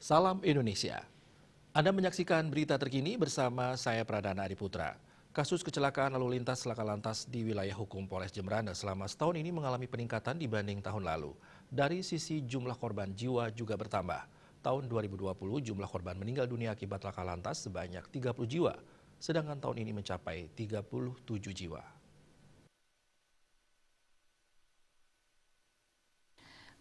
Salam Indonesia. Anda menyaksikan berita terkini bersama saya Pradana Adiputra. Kasus kecelakaan lalu lintas laka lantas di wilayah hukum Polres Jemberana selama setahun ini mengalami peningkatan dibanding tahun lalu. Dari sisi jumlah korban jiwa juga bertambah. Tahun 2020 jumlah korban meninggal dunia akibat laka lantas sebanyak 30 jiwa, sedangkan tahun ini mencapai 37 jiwa.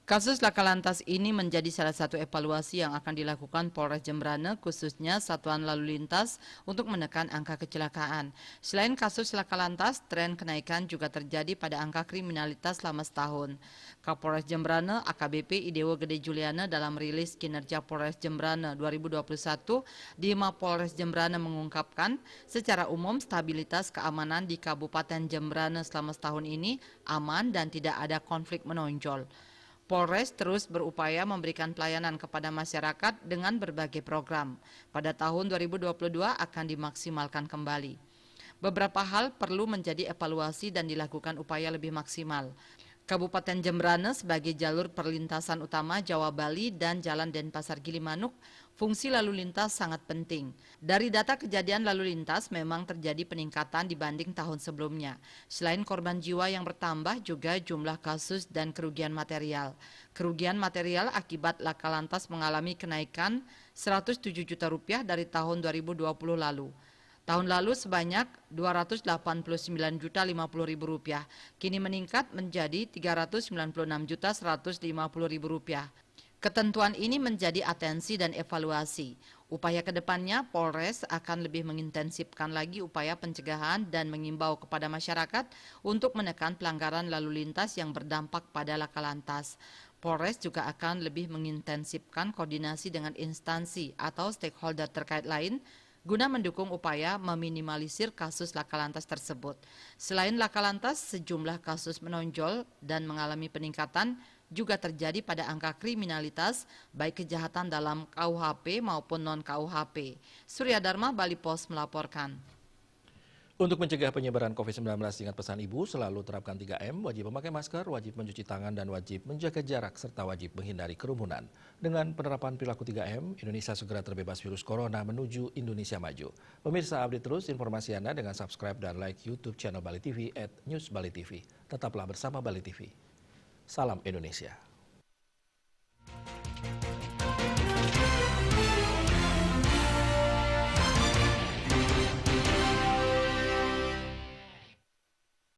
Kasus laka lantas ini menjadi salah satu evaluasi yang akan dilakukan Polres Jemberana, khususnya Satuan Lalu Lintas, untuk menekan angka kecelakaan. Selain kasus laka lantas, tren kenaikan juga terjadi pada angka kriminalitas selama setahun. Kapolres Jemberana AKBP Idewo Gede Juliana dalam rilis kinerja Polres Jemberana 2021 di Mapolres Jemberana mengungkapkan, secara umum stabilitas keamanan di Kabupaten Jemberana selama setahun ini aman dan tidak ada konflik menonjol. Polres terus berupaya memberikan pelayanan kepada masyarakat dengan berbagai program. Pada tahun 2022 akan dimaksimalkan kembali. Beberapa hal perlu menjadi evaluasi dan dilakukan upaya lebih maksimal. Kabupaten Jemberana sebagai jalur perlintasan utama Jawa Bali dan Jalan Denpasar Gilimanuk, fungsi lalu lintas sangat penting. Dari data kejadian lalu lintas memang terjadi peningkatan dibanding tahun sebelumnya. Selain korban jiwa yang bertambah, juga jumlah kasus dan kerugian material. Kerugian material akibat laka lantas mengalami kenaikan 107 juta rupiah dari tahun 2020 lalu. Tahun lalu sebanyak 289.050.000 rupiah, kini meningkat menjadi 396.150.000 rupiah. Ketentuan ini menjadi atensi dan evaluasi. Upaya kedepannya, Polres akan lebih mengintensifkan lagi upaya pencegahan dan mengimbau kepada masyarakat untuk menekan pelanggaran lalu lintas yang berdampak pada laka lantas. Polres juga akan lebih mengintensifkan koordinasi dengan instansi atau stakeholder terkait lain guna mendukung upaya meminimalisir kasus laka lantas tersebut. Selain laka lantas, sejumlah kasus menonjol dan mengalami peningkatan juga terjadi pada angka kriminalitas, baik kejahatan dalam KUHP maupun non-KUHP. Surya Dharma, Bali Pos melaporkan. Untuk mencegah penyebaran COVID-19, ingat pesan Ibu, selalu terapkan 3M, wajib memakai masker, wajib mencuci tangan, dan wajib menjaga jarak, serta wajib menghindari kerumunan. Dengan penerapan perilaku 3M, Indonesia segera terbebas virus corona menuju Indonesia maju. Pemirsa, update terus informasi Anda dengan subscribe dan like YouTube channel Bali TV @newsbalitv. Tetaplah bersama Bali TV. Salam Indonesia.